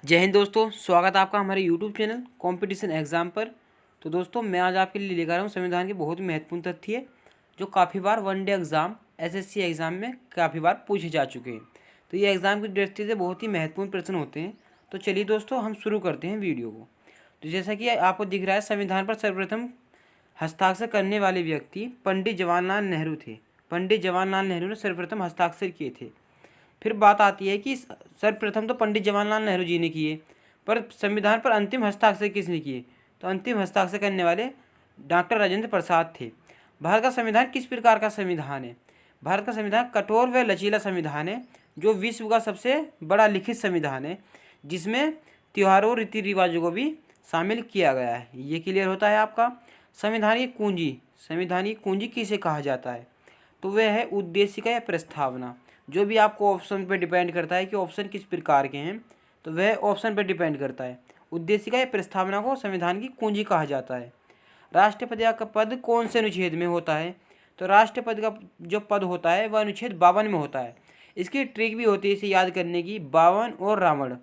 जय हिंद दोस्तों, स्वागत है आपका हमारे YouTube चैनल कंपटीशन एग्ज़ाम पर। तो दोस्तों मैं आज आपके लिए लेकर आया हूँ संविधान के बहुत ही महत्वपूर्ण तथ्य जो काफ़ी बार वनडे एग्ज़ाम एसएससी एग्ज़ाम में काफ़ी बार पूछे जा चुके हैं। तो ये एग्ज़ाम की दृष्टि से बहुत ही महत्वपूर्ण प्रश्न होते हैं। तो चलिए दोस्तों हम शुरू करते हैं वीडियो को। तो जैसा कि आपको दिख रहा है, संविधान पर सर्वप्रथम हस्ताक्षर करने वाले व्यक्ति पंडित जवाहरलाल नेहरू थे। पंडित जवाहरलाल नेहरू ने सर्वप्रथम हस्ताक्षर किए थे। फिर बात आती है कि सर्वप्रथम तो पंडित जवाहरलाल नेहरू जी ने किए, पर संविधान पर अंतिम हस्ताक्षर किसने किए? तो अंतिम हस्ताक्षर करने वाले डॉक्टर राजेंद्र प्रसाद थे। भारत का संविधान किस प्रकार का संविधान है? भारत का संविधान कठोर व लचीला संविधान है जो विश्व का सबसे बड़ा लिखित संविधान है, जिसमें त्योहारों और रीति रिवाजों को भी शामिल किया गया है। ये क्लियर होता है आपका। संविधान की कुंजी, संविधान की कुंजी किसे कहा जाता है? तो वह है उद्देशिका या प्रस्तावना। जो भी आपको ऑप्शन पर डिपेंड करता है कि ऑप्शन किस प्रकार के हैं, तो वह ऑप्शन पर डिपेंड करता है। उद्देशिका या प्रस्तावना को संविधान की कुंजी कहा जाता है। राष्ट्रपति का पद कौन से अनुच्छेद में होता है? तो राष्ट्रपति का जो पद होता है वह अनुच्छेद 52 में होता है। इसकी ट्रिक भी होती है इसे याद करने की, 52 और रावण।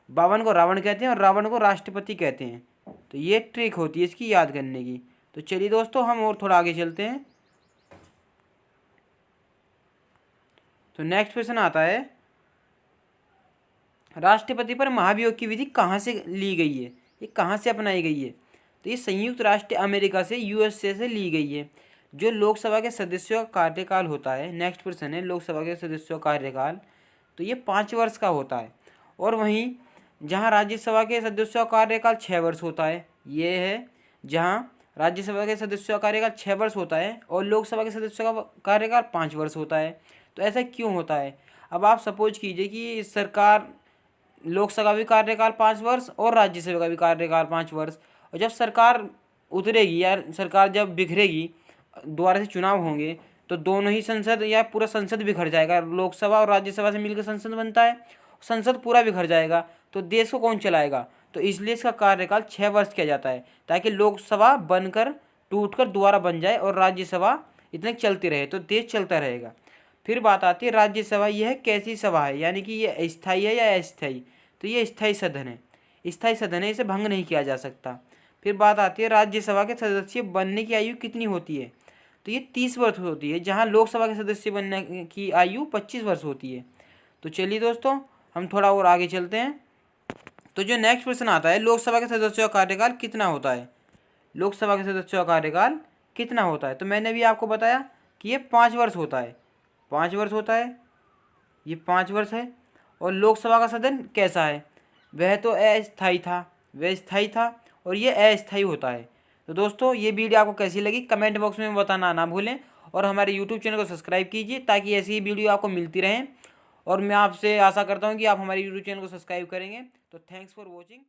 52 को रावण कहते हैं और रावण को राष्ट्रपति कहते हैं। तो ये ट्रिक होती है इसकी याद करने की। तो चलिए दोस्तों हम और थोड़ा आगे चलते हैं। तो नेक्स्ट क्वेश्चन आता है, राष्ट्रपति पर महाभियोग की विधि कहाँ से ली गई है? ये कहाँ से अपनाई गई है? तो ये संयुक्त राष्ट्र अमेरिका से, यूएसए से ली गई है। जो लोकसभा के सदस्यों का कार्यकाल होता है, नेक्स्ट क्वेश्चन है, लोकसभा के सदस्यों का कार्यकाल तो ये 5 वर्ष का होता है। और वहीं जहाँ राज्यसभा के सदस्यों का कार्यकाल 6 वर्ष होता है, ये है जहाँ राज्यसभा के सदस्यों का कार्यकाल 6 वर्ष होता है और लोकसभा के सदस्यों का कार्यकाल 5 वर्ष होता है। तो ऐसा क्यों होता है? अब आप सपोज कीजिए कि सरकार, लोकसभा भी कार्यकाल 5 वर्ष और राज्यसभा का भी कार्यकाल 5 वर्ष, और जब सरकार उतरेगी या सरकार जब बिखरेगी, दोबारा से चुनाव होंगे, तो दोनों ही संसद या पूरा संसद बिखर जाएगा। लोकसभा और राज्यसभा से मिलकर संसद बनता है, संसद पूरा बिखर जाएगा, तो देश को कौन चलाएगा? तो इसलिए इसका कार्यकाल 6 वर्ष किया जाता है, ताकि लोकसभा बनकर टूटकर दोबारा बन जाए और राज्यसभा इतने चलती रहे, तो देश चलता रहेगा। फिर बात आती है राज्यसभा, यह कैसी सभा है, यानी कि ये स्थायी है या अस्थायी? तो ये स्थायी सदन है, स्थायी सदन है, इसे भंग नहीं किया जा सकता। फिर बात आती है राज्यसभा के सदस्य बनने की आयु कितनी होती है? तो ये 30 वर्ष होती है, जहाँ लोकसभा के सदस्य बनने की आयु 25 वर्ष होती है। तो चलिए दोस्तों हम थोड़ा और आगे चलते हैं। तो जो नेक्स्ट क्वेश्चन आता है, लोकसभा के सदस्यों का कार्यकाल कितना होता है? लोकसभा के सदस्यों का कार्यकाल कितना होता है? तो मैंने भी आपको बताया कि ये 5 वर्ष होता है, 5 वर्ष होता है, ये 5 वर्ष है। और लोकसभा का सदन कैसा है? वह तो अस्थायी था, वह स्थायी था, और ये अस्थायी होता है। तो दोस्तों ये वीडियो आपको कैसी लगी कमेंट बॉक्स में बताना ना भूलें, और हमारे यूट्यूब चैनल को सब्सक्राइब कीजिए ताकि ऐसी ही वीडियो आपको मिलती रहें। और मैं आपसे आशा करता हूँ कि आप हमारे यूट्यूब चैनल को सब्सक्राइब करेंगे। तो थैंक्स फॉर वॉचिंग।